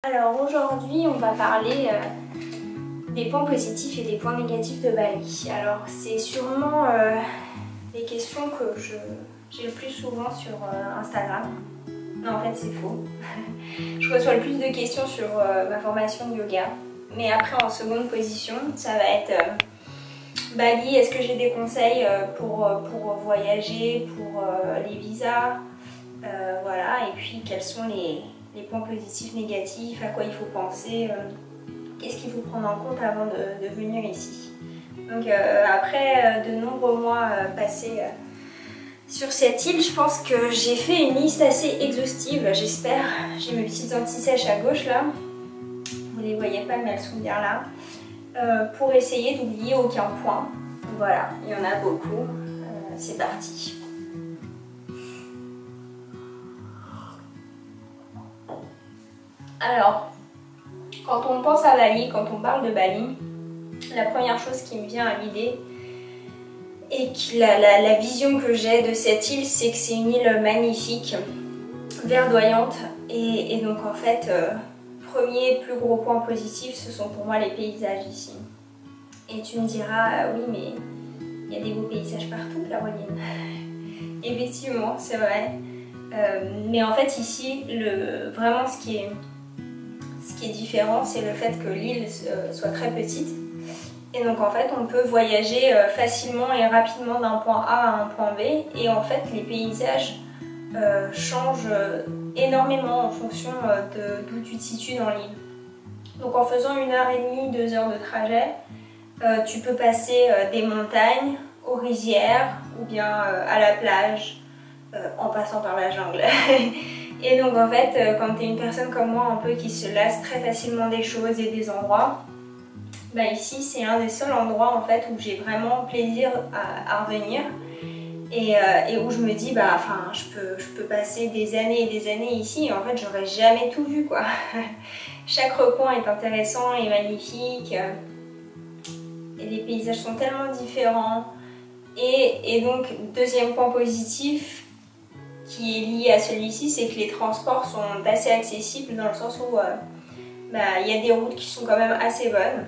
Alors aujourd'hui on va parler des points positifs et des points négatifs de Bali. Alors c'est sûrement les questions que j'ai le plus souvent sur Instagram. Non, en fait c'est faux. Je reçois le plus de questions sur ma formation de yoga. Mais après en seconde position ça va être Bali, est-ce que j'ai des conseils pour voyager, pour les visas, voilà, et puis quels sont les points positifs, négatifs, à quoi il faut penser, qu'est-ce qu'il faut prendre en compte avant de venir ici. Donc après de nombreux mois passés sur cette île, je pense que j'ai fait une liste assez exhaustive, j'espère. J'ai mes petites anti-sèches à gauche là, vous les voyez pas mais elles sont bien là, pour essayer d'oublier aucun point. Voilà, il y en a beaucoup, c'est parti. Alors, quand on pense à Bali, quand on parle de Bali, la première chose qui me vient à l'idée et la vision que j'ai de cette île, c'est que c'est une île magnifique, verdoyante, et donc en fait, premier plus gros point positif, ce sont pour moi les paysages ici. Et tu me diras, oui mais il y a des beaux paysages partout, Caroline. Effectivement, c'est vrai. Mais en fait ici, vraiment ce qui est différent, c'est le fait que l'île soit très petite. Et donc en fait, on peut voyager facilement et rapidement d'un point A à un point B. Et en fait, les paysages changent énormément en fonction d'où tu te situes dans l'île. Donc en faisant 1h30, 2 heures de trajet, tu peux passer des montagnes aux rizières ou bien à la plage en passant par la jungle. Et donc en fait, quand tu es une personne comme moi un peu qui se lasse très facilement des choses et des endroits, bah ici c'est un des seuls endroits en fait où j'ai vraiment plaisir à revenir et où je me dis bah enfin je peux passer des années et des années ici et en fait j'aurais jamais tout vu quoi. Chaque recoin est intéressant et magnifique et les paysages sont tellement différents et donc deuxième point positif qui est lié à celui-ci, c'est que les transports sont assez accessibles dans le sens où y a des routes qui sont quand même assez bonnes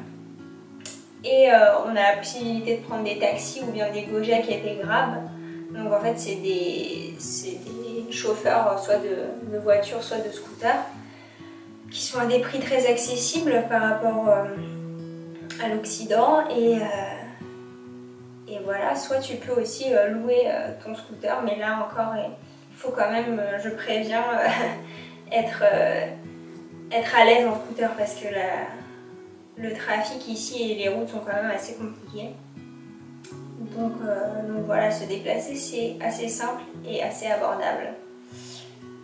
et on a la possibilité de prendre des taxis ou bien des Gojek et des Grab. Donc en fait c'est des chauffeurs soit de voitures soit de scooters qui sont à des prix très accessibles par rapport à l'Occident et voilà, soit tu peux aussi louer ton scooter, mais là encore il faut quand même, je préviens, être à l'aise en scooter parce que le trafic ici et les routes sont quand même assez compliquées. Donc voilà, se déplacer c'est assez simple et assez abordable.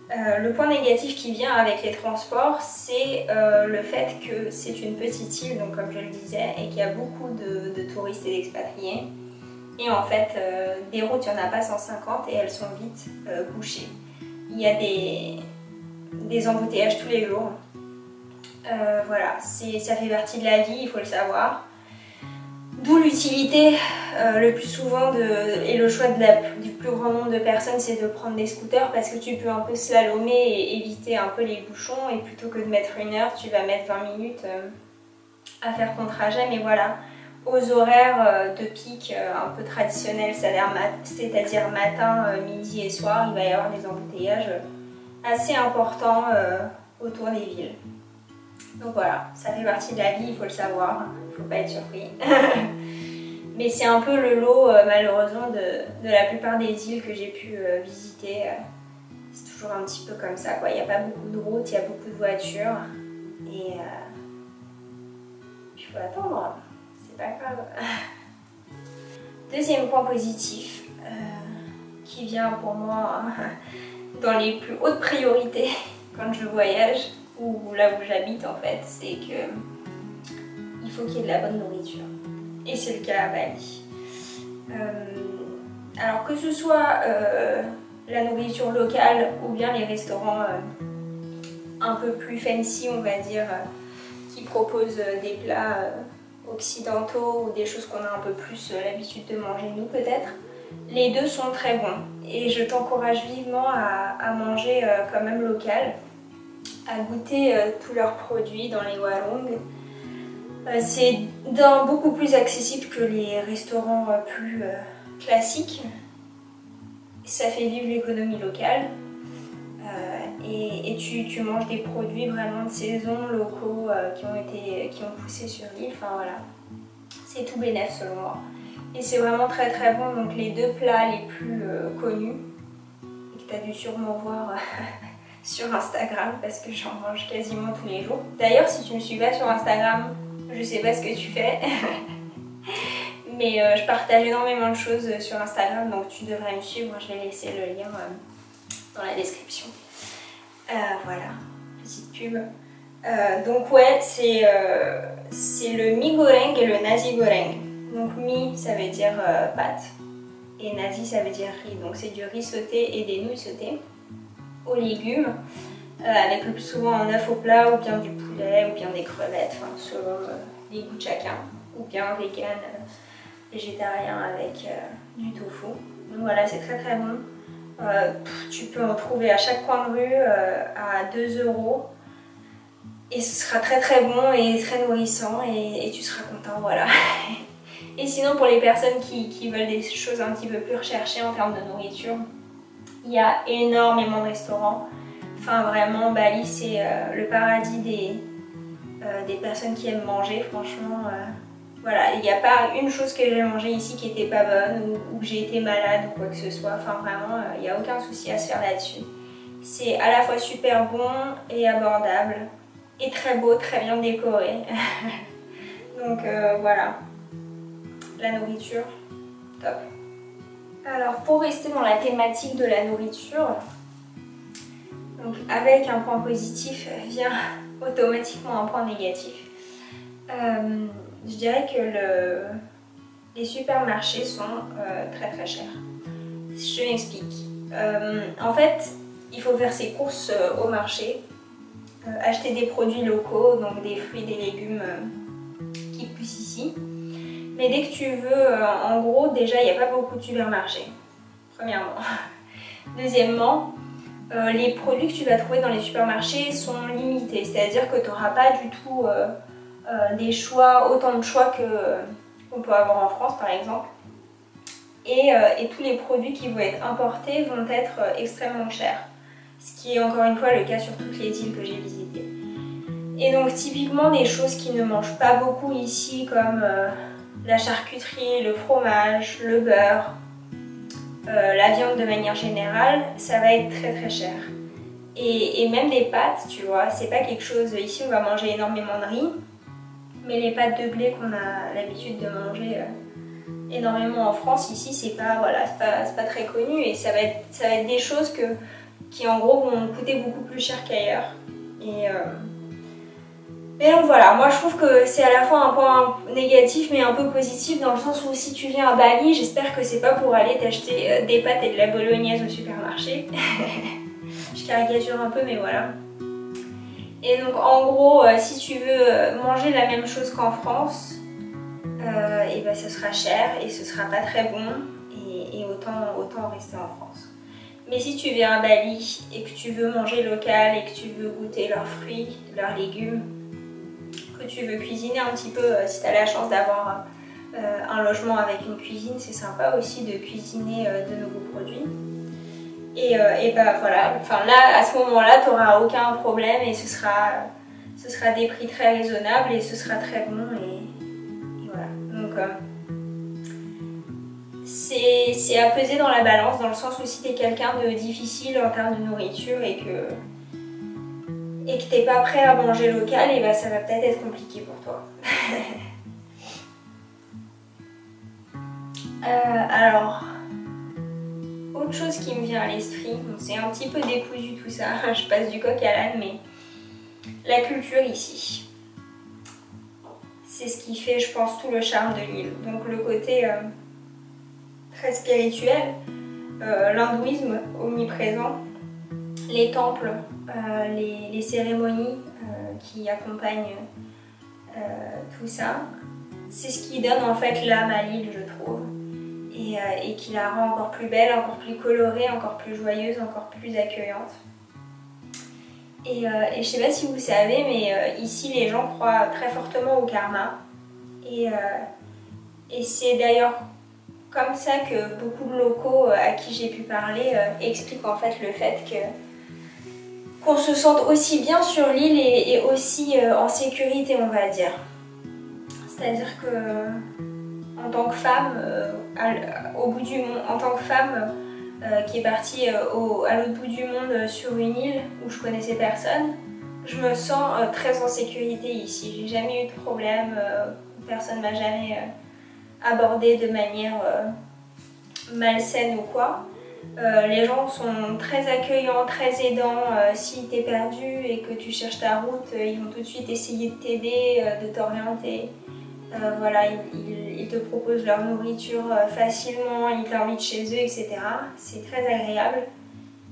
Le point négatif qui vient avec les transports, c'est le fait que c'est une petite île, donc comme je le disais, et qu'il y a beaucoup de touristes et d'expatriés. Et en fait, des routes, il n'y en a pas 150 et elles sont vite bouchées. Il y a des embouteillages tous les jours. Voilà, ça fait partie de la vie, il faut le savoir. D'où l'utilité le plus souvent et le choix du plus grand nombre de personnes, c'est de prendre des scooters parce que tu peux un peu slalomer et éviter un peu les bouchons. Et plutôt que de mettre 1 heure, tu vas mettre 20 minutes à faire ton trajet. Mais voilà, aux horaires de pic un peu traditionnels, c'est-à-dire matin, midi et soir, il va y avoir des embouteillages assez importants autour des villes. Donc voilà, ça fait partie de la vie, il faut le savoir, il ne faut pas être surpris. Mais c'est un peu le lot malheureusement de la plupart des îles que j'ai pu visiter. C'est toujours un petit peu comme ça, quoi. Il n'y a pas beaucoup de routes, il y a beaucoup de voitures. Et il faut attendre, c'est pas grave. Deuxième point positif, qui vient pour moi dans les plus hautes priorités quand je voyage, ou là où j'habite en fait, c'est que il faut qu'il y ait de la bonne nourriture. Et c'est le cas à Bali. Alors que ce soit la nourriture locale ou bien les restaurants un peu plus fancy, on va dire, qui proposent des plats occidentaux ou des choses qu'on a un peu plus l'habitude de manger nous peut-être, les deux sont très bons. Et je t'encourage vivement à manger quand même local. à goûter tous leurs produits dans les warung. C'est beaucoup plus accessible que les restaurants plus classiques. Ça fait vivre l'économie locale et tu manges des produits vraiment de saison, locaux, qui ont poussé sur l'île. Enfin voilà, c'est tout bénef selon moi. Et c'est vraiment très très bon. Donc les deux plats les plus connus et que tu as dû sûrement voir sur Instagram parce que j'en mange quasiment tous les jours. D'ailleurs, si tu me suis pas sur Instagram, je sais pas ce que tu fais. Mais je partage énormément de choses sur Instagram, donc tu devrais me suivre. Je vais laisser le lien dans la description. Voilà, petite pub. Donc ouais, c'est le mi goreng et le nasi goreng. Donc mi, ça veut dire pâte, et nasi, ça veut dire riz. Donc c'est du riz sauté et des nouilles sautées aux légumes, avec le plus souvent un œuf au plat, ou bien du poulet, ou bien des crevettes, enfin, selon les goûts de chacun, ou bien vegan, végétarien avec du tofu. Donc voilà, c'est très très bon. Tu peux en trouver à chaque coin de rue à 2 €. Et ce sera très très bon et très nourrissant et tu seras content, voilà. Et sinon, pour les personnes qui veulent des choses un petit peu plus recherchées en termes de nourriture, il y a énormément de restaurants. Enfin vraiment, Bali c'est le paradis des personnes qui aiment manger, franchement. Voilà, il n'y a pas une chose que j'ai mangée ici qui n'était pas bonne ou que j'ai été malade ou quoi que ce soit. Enfin vraiment, il n'y a aucun souci à se faire là-dessus. C'est à la fois super bon et abordable et très beau, très bien décoré. Donc voilà, la nourriture, top. Alors pour rester dans la thématique de la nourriture, donc avec un point positif vient automatiquement un point négatif. Je dirais que les supermarchés sont très très chers. Je m'explique. En fait, il faut faire ses courses au marché, acheter des produits locaux, donc des fruits, des légumes qui poussent ici. Mais dès que tu veux, en gros, déjà, il n'y a pas beaucoup de supermarchés, premièrement. Deuxièmement, les produits que tu vas trouver dans les supermarchés sont limités, c'est-à-dire que tu n'auras pas du tout des choix, autant de choix qu'on peut avoir en France par exemple. Et tous les produits qui vont être importés vont être extrêmement chers, ce qui est encore une fois le cas sur toutes les îles que j'ai visitées. Et donc typiquement des choses qui ne mangent pas beaucoup ici comme la charcuterie, le fromage, le beurre, la viande de manière générale, ça va être très très cher. Et même des pâtes, tu vois, c'est pas quelque chose... Ici on va manger énormément de riz, mais les pâtes de blé qu'on a l'habitude de manger énormément en France, ici c'est pas, voilà, c'est pas très connu et ça va être des choses qui en gros vont coûter beaucoup plus cher qu'ailleurs. Et donc voilà, moi je trouve que c'est à la fois un point négatif mais un peu positif dans le sens où si tu viens à Bali, j'espère que c'est pas pour aller t'acheter des pâtes et de la bolognaise au supermarché. Je caricature un peu mais voilà. Et donc en gros, si tu veux manger la même chose qu'en France, et ben ce sera cher et ce sera pas très bon et autant rester en France. Mais si tu viens à Bali et que tu veux manger local et que tu veux goûter leurs fruits, leurs légumes, que tu veux cuisiner un petit peu, si tu as la chance d'avoir un logement avec une cuisine, c'est sympa aussi de cuisiner de nouveaux produits. Et bah voilà, enfin là, à ce moment-là, tu n'auras aucun problème et ce sera des prix très raisonnables et ce sera très bon et voilà. Donc c'est à peser dans la balance, dans le sens où si tu es quelqu'un de difficile en termes de nourriture et que t'es pas prêt à manger local, et bah ça va peut-être être compliqué pour toi. Alors, autre chose qui me vient à l'esprit, bon, c'est un petit peu décousu tout ça, je passe du coq à l'âne, mais la culture ici, c'est ce qui fait, je pense, tout le charme de l'île. Donc le côté très spirituel, l'hindouisme omniprésent, les temples, les cérémonies qui accompagnent tout ça, c'est ce qui donne en fait l'âme à l'île, je trouve, et qui la rend encore plus belle, encore plus colorée, encore plus joyeuse, encore plus accueillante. Et je sais pas si vous savez, mais ici les gens croient très fortement au karma. Et c'est d'ailleurs comme ça que beaucoup de locaux à qui j'ai pu parler expliquent en fait le fait qu'on se sente aussi bien sur l'île et aussi en sécurité, on va dire. C'est-à-dire que en tant que femme, au bout du monde, en tant que femme qui est partie à l'autre bout du monde sur une île où je connaissais personne, je me sens très en sécurité ici. J'ai jamais eu de problème, personne m'a jamais abordée de manière malsaine ou quoi. Les gens sont très accueillants, très aidants. Si t'es perdu et que tu cherches ta route, ils vont tout de suite essayer de t'aider, de t'orienter. Voilà, ils te proposent leur nourriture facilement, ils t'invitent chez eux, etc. C'est très agréable.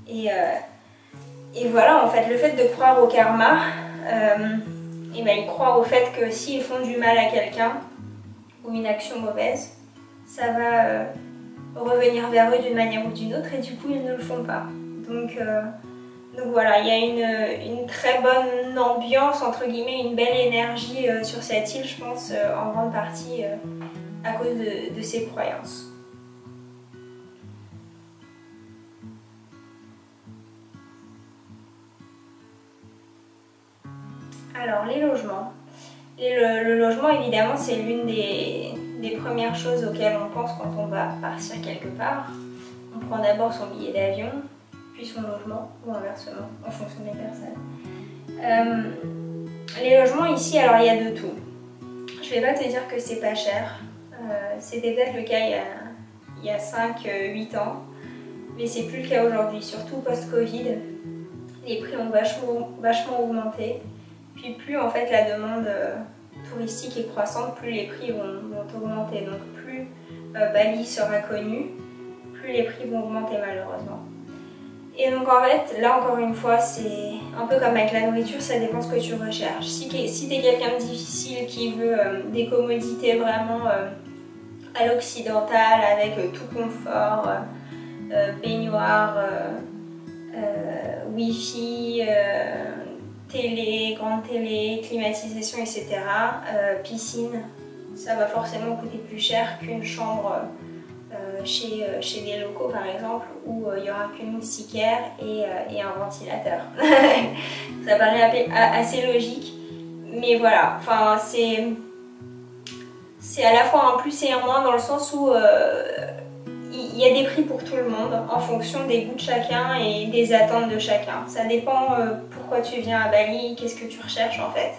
Et voilà, en fait, le fait de croire au karma, et ben, ils croient au fait que s'ils font du mal à quelqu'un ou une action mauvaise, ça va revenir vers eux d'une manière ou d'une autre et du coup ils ne le font pas. Donc voilà, il y a une très bonne ambiance, entre guillemets, une belle énergie sur cette île, je pense, en grande partie à cause de ces croyances. Alors les logements. Le logement, évidemment, c'est l'une des premières choses auxquelles on pense quand on va partir quelque part. On prend d'abord son billet d'avion, puis son logement, ou inversement, en fonction des personnes. Les logements ici, alors il y a de tout. Je vais pas te dire que c'est pas cher. C'était peut-être le cas il y a 5-8 ans, mais c'est plus le cas aujourd'hui, surtout post-Covid. Les prix ont vachement augmenté. Puis plus en fait la demande touristique est croissante, plus les prix vont augmenter. Donc plus Bali sera connu, plus les prix vont augmenter malheureusement. Et donc en fait, là encore une fois, c'est un peu comme avec la nourriture, ça dépend ce que tu recherches. Si t'es quelqu'un de difficile qui veut des commodités vraiment à l'occidental, avec tout confort, baignoire, wifi, télé, grande télé, climatisation, etc. Piscine, ça va forcément coûter plus cher qu'une chambre chez des locaux par exemple, où il n'y aura qu'une moustiquaire et un ventilateur. Ça paraît assez logique, mais voilà, enfin c'est à la fois un plus et un moins dans le sens où il y a des prix pour tout le monde en fonction des goûts de chacun et des attentes de chacun. Ça dépend pourquoi tu viens à Bali, qu'est-ce que tu recherches en fait.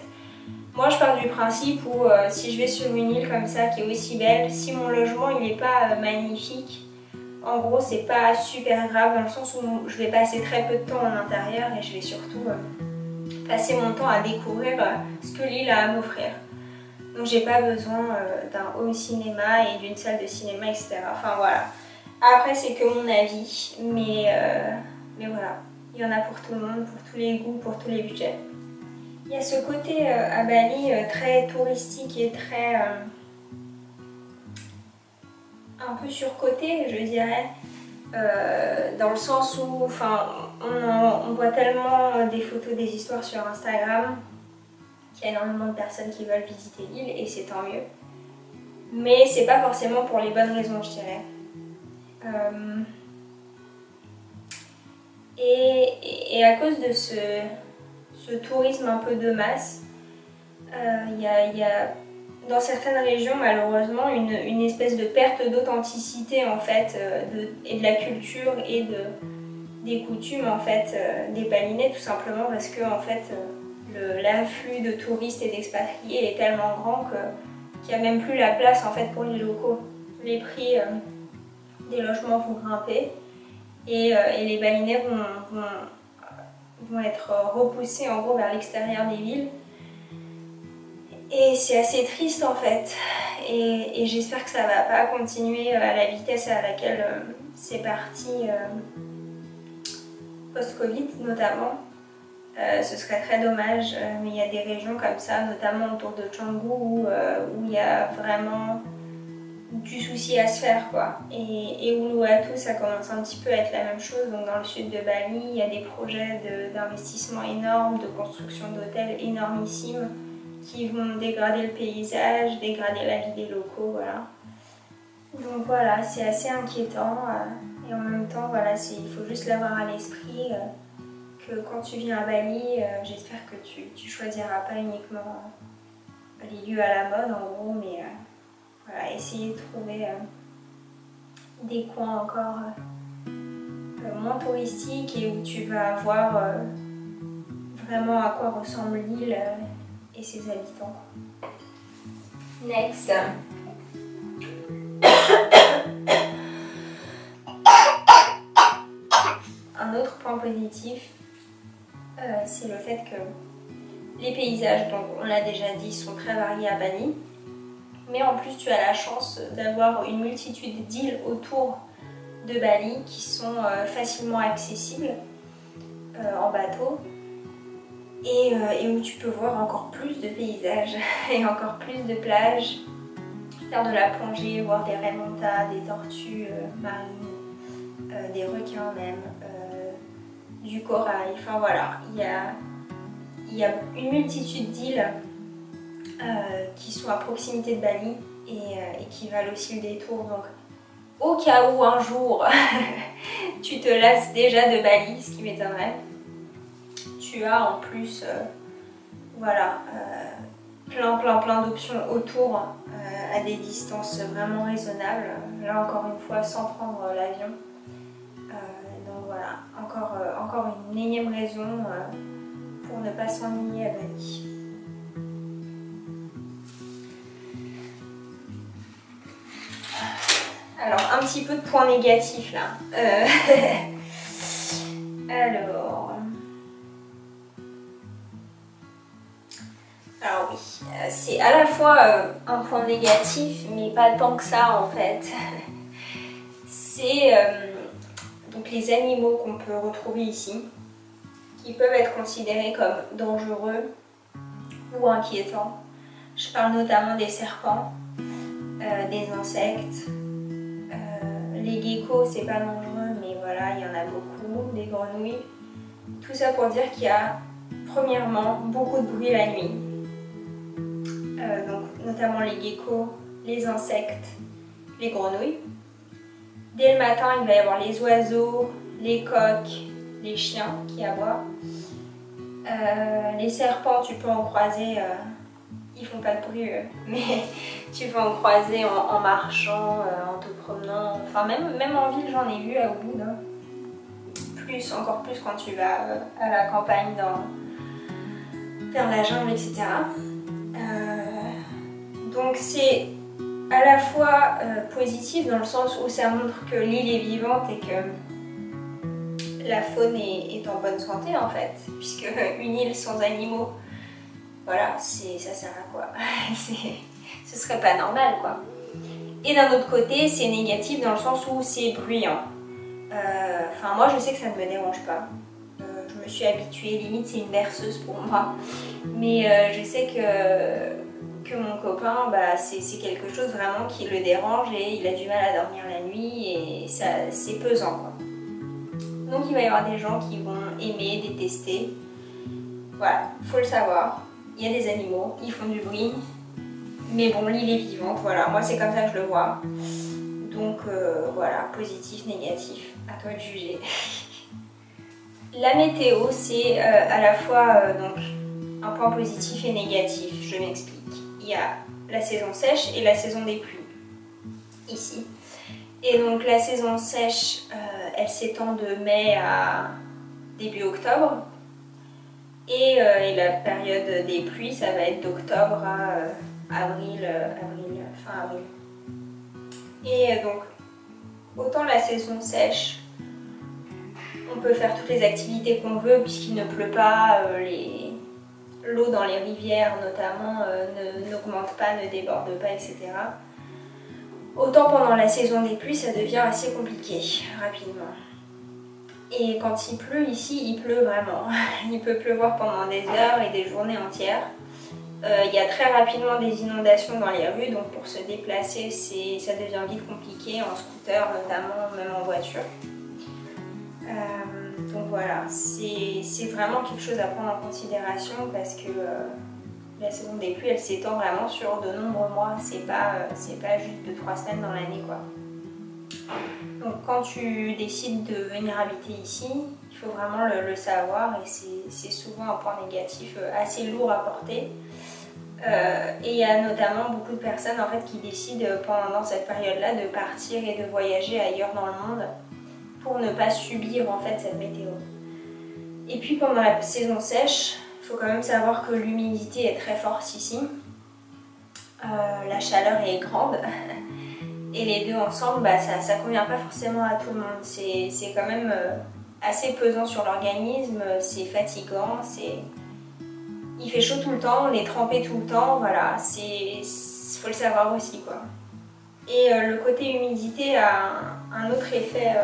Moi je pars du principe où si je vais sur une île comme ça qui est aussi belle, si mon logement il n'est pas magnifique, en gros c'est pas super grave dans le sens où je vais passer très peu de temps en intérieur et je vais surtout passer mon temps à découvrir ce que l'île a à m'offrir. Donc j'ai pas besoin d'un home cinéma et d'une salle de cinéma, etc. Enfin voilà. Après c'est que mon avis, mais voilà. Il y en a pour tout le monde, pour tous les goûts, pour tous les budgets. Il y a ce côté à Bali très touristique et très un peu surcoté, je dirais. Dans le sens où on voit tellement des photos, des histoires sur Instagram qu'il y a énormément de personnes qui veulent visiter l'île et c'est tant mieux. Mais c'est pas forcément pour les bonnes raisons, je dirais. Et à cause de ce tourisme un peu de masse, il y a dans certaines régions malheureusement une espèce de perte d'authenticité en fait, et de la culture et des coutumes en fait, des Balinais, tout simplement parce que en fait, l'afflux de touristes et d'expatriés est tellement grand qu'il n'y a même plus la place en fait pour les locaux. Les prix des logements vont grimper et les Balinais vont être repoussés en gros vers l'extérieur des villes. Et c'est assez triste en fait. Et j'espère que ça va pas continuer à la vitesse à laquelle c'est parti post-Covid notamment. Ce serait très dommage, mais il y a des régions comme ça, notamment autour de Canggu, où il y a vraiment du souci à se faire quoi. Et Uluwatu, ça commence un petit peu à être la même chose. Donc dans le sud de Bali, il y a des projets d'investissement énormes, de construction d'hôtels énormissimes qui vont dégrader le paysage, dégrader la vie des locaux, voilà. Donc voilà, c'est assez inquiétant et en même temps, voilà, il faut juste l'avoir à l'esprit que quand tu viens à Bali, j'espère que tu choisiras pas uniquement les lieux à la mode en gros, mais voilà, essayer de trouver des coins encore moins touristiques et où tu vas voir vraiment à quoi ressemble l'île et ses habitants. Next. Un autre point positif, c'est le fait que les paysages, donc on l'a déjà dit, sont très variés à Bali. Mais en plus, tu as la chance d'avoir une multitude d'îles autour de Bali qui sont facilement accessibles en bateau et où tu peux voir encore plus de paysages et encore plus de plages, faire de la plongée, voir des raimentas, des tortues marines, des requins même, du corail, enfin voilà, il y a une multitude d'îles qui sont à proximité de Bali et qui valent aussi le détour. Donc au cas où un jour tu te lasses déjà de Bali, ce qui m'étonnerait, tu as en plus voilà, plein d'options autour à des distances vraiment raisonnables. Là encore une fois sans prendre l'avion. Donc voilà, encore une énième raison pour ne pas s'ennuyer à Bali. Alors, un petit peu de points négatifs là. Alors oui, c'est à la fois un point négatif, mais pas tant que ça en fait. C'est donc les animaux qu'on peut retrouver ici, qui peuvent être considérés comme dangereux ou inquiétants. Je parle notamment des serpents, des insectes. Les geckos, c'est pas dangereux, mais voilà, il y en a beaucoup, des grenouilles. Tout ça pour dire qu'il y a, premièrement, beaucoup de bruit la nuit. Donc, notamment les geckos, les insectes, les grenouilles. Dès le matin, il va y avoir les oiseaux, les coqs, les chiens qui aboient. Les serpents, tu peux en croiser, ils font pas de bruit, mais tu peux en croiser en marchant, en te promenant. Enfin, même en ville, j'en ai vu à Ubud. Hein. Encore plus quand tu vas à la campagne, vers la jungle, etc. Donc c'est à la fois positif dans le sens où ça montre que l'île est vivante et que la faune est en bonne santé en fait, puisque une île sans animaux, voilà, ça sert à quoi? Ce serait pas normal quoi. Et d'un autre côté, c'est négatif dans le sens où c'est bruyant. Enfin, moi je sais que ça ne me dérange pas. Je me suis habituée, limite c'est une berceuse pour moi. Mais je sais que mon copain, bah, c'est quelque chose vraiment qui le dérange et il a du mal à dormir la nuit et c'est pesant quoi. Donc il va y avoir des gens qui vont aimer, détester. Voilà, faut le savoir. Il y a des animaux, ils font du bruit. Mais bon, l'île est vivante, voilà, moi c'est comme ça que je le vois. Donc voilà, positif, négatif, à toi de juger. La météo, c'est à la fois donc, un point positif et négatif, je m'explique. Il y a la saison sèche et la saison des pluies, ici. Et donc la saison sèche, elle s'étend de mai à début octobre. Et la période des pluies, ça va être d'octobre à fin avril. Et donc, autant la saison sèche, on peut faire toutes les activités qu'on veut puisqu'il ne pleut pas, l'eau dans les rivières notamment n'augmente pas, ne déborde pas, etc. Autant pendant la saison des pluies, ça devient assez compliqué rapidement. Et quand il pleut ici, il pleut vraiment. Il peut pleuvoir pendant des heures et des journées entières. Il y a très rapidement des inondations dans les rues, donc pour se déplacer, ça devient vite compliqué, en scooter notamment, même en voiture. Donc voilà, c'est vraiment quelque chose à prendre en considération parce que la saison des pluies, elle s'étend vraiment sur de nombreux mois, c'est pas juste 2-3 semaines dans l'année, quoi. Donc quand tu décides de venir habiter ici, il faut vraiment le savoir, et c'est souvent un point négatif assez lourd à porter. Et il y a notamment beaucoup de personnes en fait qui décident pendant cette période-là de partir et de voyager ailleurs dans le monde pour ne pas subir en fait cette météo. Et puis pendant la saison sèche, il faut quand même savoir que l'humidité est très forte ici. La chaleur est grande et les deux ensemble, ça convient pas forcément à tout le monde. C'est quand même assez pesant sur l'organisme, c'est fatigant, il fait chaud tout le temps, on est trempé tout le temps, voilà, faut le savoir aussi, quoi. Et le côté humidité a un autre effet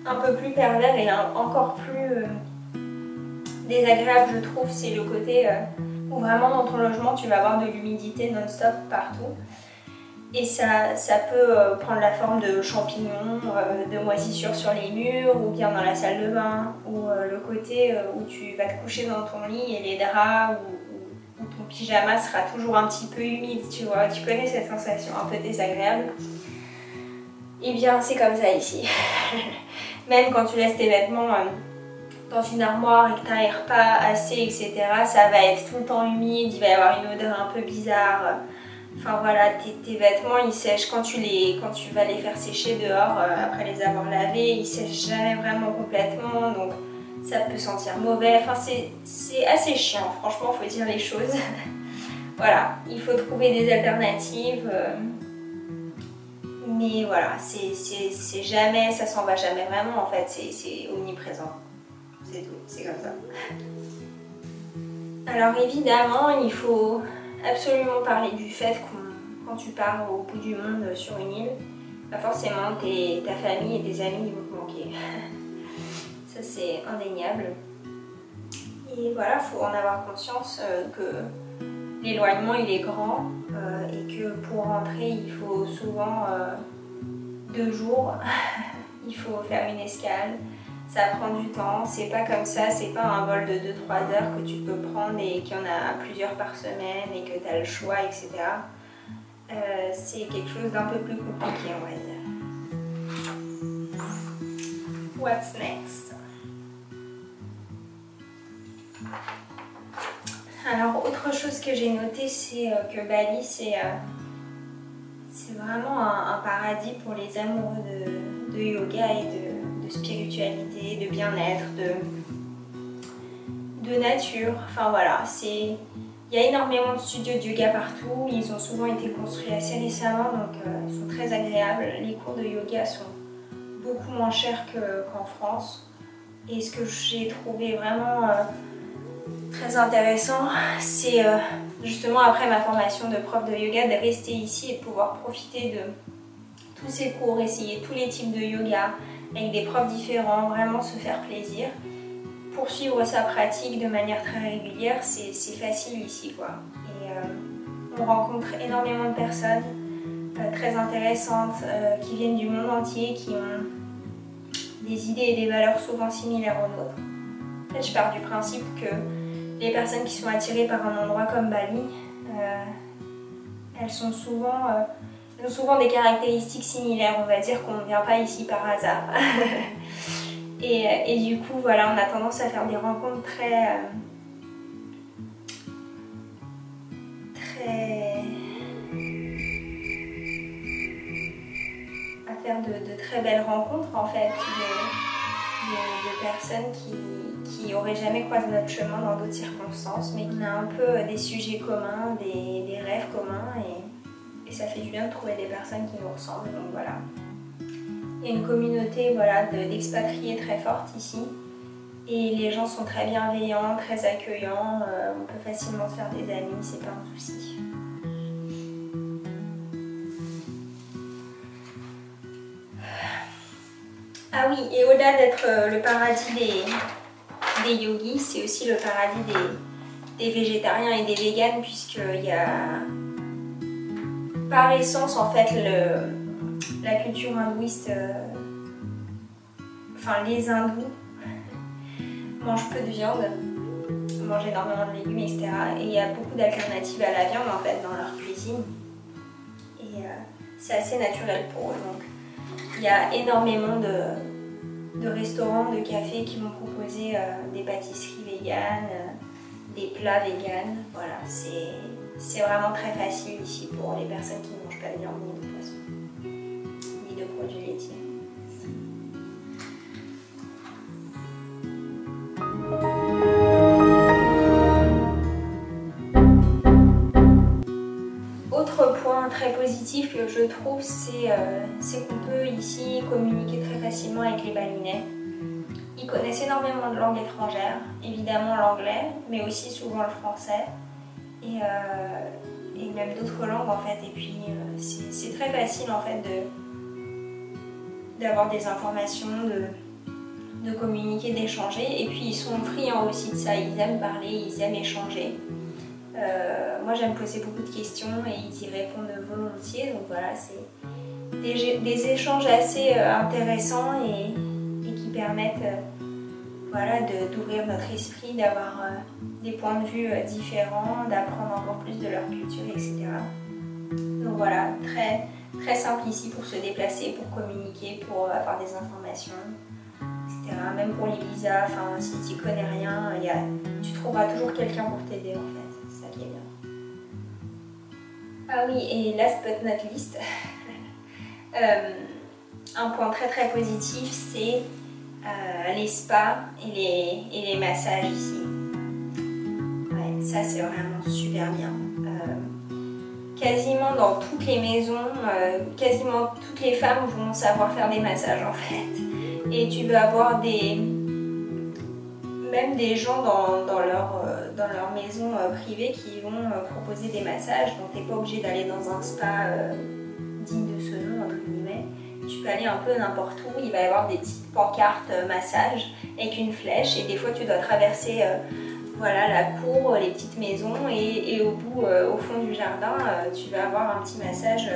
un peu plus pervers et encore plus désagréable, je trouve, c'est le côté où vraiment dans ton logement tu vas avoir de l'humidité non-stop partout. Et ça peut prendre la forme de champignons, de moisissures sur les murs, ou bien dans la salle de bain, ou le côté où tu vas te coucher dans ton lit et les draps ou ton pyjama sera toujours un petit peu humide, tu vois. Tu connais cette sensation un peu désagréable? Eh bien, c'est comme ça ici. Même quand tu laisses tes vêtements dans une armoire et que tu n'aères pas assez, etc., ça va être tout le temps humide, il va y avoir une odeur un peu bizarre. Enfin voilà, tes vêtements ils sèchent quand tu vas les faire sécher dehors après les avoir lavés, ils sèchent jamais vraiment complètement, donc ça peut sentir mauvais. Enfin c'est assez chiant, franchement, faut dire les choses. Voilà, il faut trouver des alternatives, mais voilà, c'est jamais, ça s'en va jamais vraiment en fait, c'est omniprésent, c'est tout, c'est comme ça. Alors évidemment, il faut absolument parler du fait quand tu pars au bout du monde sur une île, bah forcément ta famille et tes amis vont te manquer. Ça c'est indéniable. Et voilà, il faut en avoir conscience que l'éloignement il est grand et que pour rentrer il faut souvent 2 jours. Il faut faire une escale. Ça prend du temps, c'est pas comme ça, c'est pas un vol de 2-3 heures que tu peux prendre et qu'il y en a plusieurs par semaine et que tu as le choix, etc. C'est quelque chose d'un peu plus compliqué, on va dire. What's next? Alors, autre chose que j'ai noté, c'est que Bali, c'est vraiment un paradis pour les amoureux de yoga et de spiritualité, de bien-être, de nature. Enfin voilà, il y a énormément de studios de yoga partout. Ils ont souvent été construits assez récemment, donc ils sont très agréables. Les cours de yoga sont beaucoup moins chers qu'en France. Et ce que j'ai trouvé vraiment très intéressant, c'est justement après ma formation de prof de yoga, de rester ici et de pouvoir profiter de tous ces cours, essayer tous les types de yoga avec des profs différents, vraiment se faire plaisir. Poursuivre sa pratique de manière très régulière, c'est facile ici, quoi. Et on rencontre énormément de personnes très intéressantes qui viennent du monde entier, qui ont des idées et des valeurs souvent similaires aux nôtres. En fait, je pars du principe que les personnes qui sont attirées par un endroit comme Bali, elles ont souvent des caractéristiques similaires. On va dire qu'on ne vient pas ici par hasard. Et du coup, voilà, on a tendance à faire des rencontres à faire de très belles rencontres en fait, de personnes qui n'auraient jamais croisé notre chemin dans d'autres circonstances, mais on a un peu des sujets communs, des rêves communs, et ça fait du bien de trouver des personnes qui nous ressemblent, donc voilà. Il y a une communauté voilà, d'expatriés très forte ici, et les gens sont très bienveillants, très accueillants, on peut facilement se faire des amis, c'est pas un souci. Ah oui, et au-delà d'être le paradis des yogis, c'est aussi le paradis des végétariens et des véganes, puisqu'il y a par essence en fait la culture hindouiste, enfin les hindous mangent peu de viande, mangent énormément de légumes, etc. Et il y a beaucoup d'alternatives à la viande en fait dans leur cuisine. Et c'est assez naturel pour eux. Donc il y a énormément de restaurants, de cafés qui vont proposer des pâtisseries véganes, des plats véganes. Voilà, c'est vraiment très facile ici pour les personnes qui ne mangent pas de viande ni de poisson, ni de produits laitiers. Autre point très positif que je trouve, c'est qu'on peut ici communiquer très facilement avec les Balinais. Ils connaissent énormément de langues étrangères, évidemment l'anglais, mais aussi souvent le français et même d'autres langues en fait. Et puis c'est très facile en fait d'avoir des informations, de communiquer, d'échanger. Et puis ils sont friands aussi de ça, ils aiment parler, ils aiment échanger. Moi j'aime poser beaucoup de questions et ils y répondent volontiers, donc voilà, c'est des échanges assez intéressants et qui permettent voilà, d'ouvrir notre esprit, d'avoir des points de vue différents, d'apprendre encore plus de leur culture, etc. Donc voilà, très, très simple ici pour se déplacer, pour communiquer, pour avoir des informations, etc. Même pour les visas, enfin, si tu n'y connais rien, tu trouveras toujours quelqu'un pour t'aider en fait, c'est ça qui est bien. Ah oui, et last but not least, un point très très positif, c'est les spas et les massages ici. Ouais, ça c'est vraiment super bien. Quasiment dans toutes les maisons, quasiment toutes les femmes vont savoir faire des massages en fait. Et tu vas avoir même des gens dans leur maison privée qui vont proposer des massages. Donc tu n'es pas obligé d'aller dans un spa digne de ce nom, entre guillemets. Tu peux aller un peu n'importe où, il va y avoir des petites pancartes massage avec une flèche et des fois tu dois traverser voilà, la cour, les petites maisons et au bout, au fond du jardin, tu vas avoir un petit massage.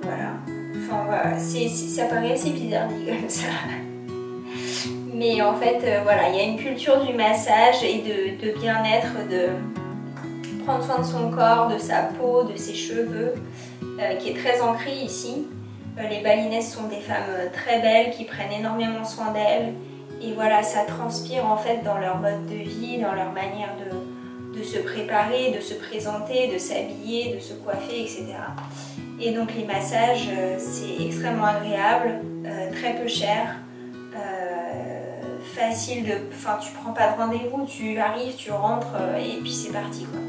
Voilà. Enfin voilà, ça paraît assez bizarre dit comme ça. Mais en fait, voilà, il y a une culture du massage et de bien-être, de prendre soin de son corps, de sa peau, de ses cheveux, qui est très ancrée ici. Les Balinaises sont des femmes très belles qui prennent énormément soin d'elles. Et voilà, ça transpire en fait dans leur mode de vie, dans leur manière de se préparer, de se présenter, de s'habiller, de se coiffer, etc. Et donc les massages, c'est extrêmement agréable, très peu cher, facile de... Enfin, tu prends pas de rendez-vous, tu arrives, tu rentres et puis c'est parti quoi.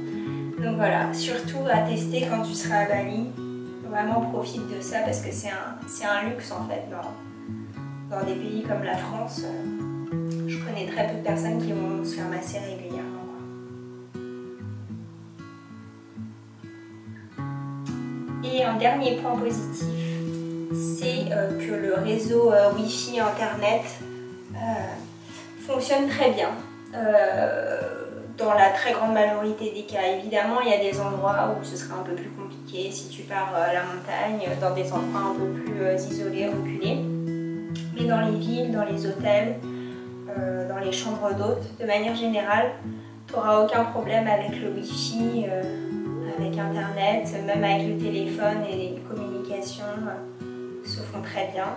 Donc voilà, surtout à tester quand tu seras à Bali. Vraiment profite de ça parce que c'est un luxe en fait dans des pays comme la France. Je connais très peu de personnes qui vont se faire masser régulièrement. Et un dernier point positif, c'est que le réseau Wi-Fi Internet fonctionne très bien. Dans la très grande majorité des cas. Évidemment, il y a des endroits où ce sera un peu plus compliqué si tu pars à la montagne, dans des endroits un peu plus isolés, reculés. Mais dans les villes, dans les hôtels, dans les chambres d'hôtes, de manière générale, tu n'auras aucun problème avec le Wi-Fi, avec Internet, même avec le téléphone et les communications se font très bien.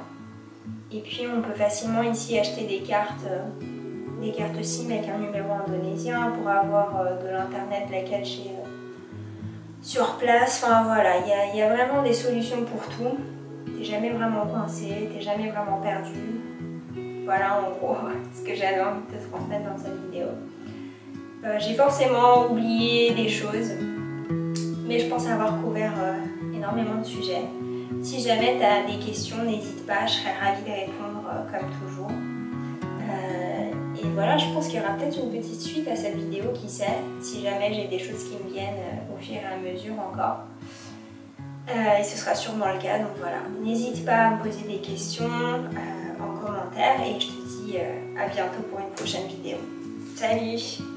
Et puis on peut facilement ici acheter des cartes SIM avec un numéro indonésien pour avoir de l'internet, de la 4G sur place. Enfin voilà, il y a vraiment des solutions pour tout. T'es jamais vraiment coincé, t'es jamais vraiment perdu. Voilà en gros ce que j'avais envie de te transmettre dans cette vidéo. J'ai forcément oublié des choses, mais je pense avoir couvert énormément de sujets. Si jamais tu as des questions, n'hésite pas, je serais ravie de répondre comme toujours. Et voilà, je pense qu'il y aura peut-être une petite suite à cette vidéo, qui sait, si jamais j'ai des choses qui me viennent au fur et à mesure encore. Et ce sera sûrement le cas, donc voilà. N'hésite pas à me poser des questions en commentaire et je te dis à bientôt pour une prochaine vidéo. Salut!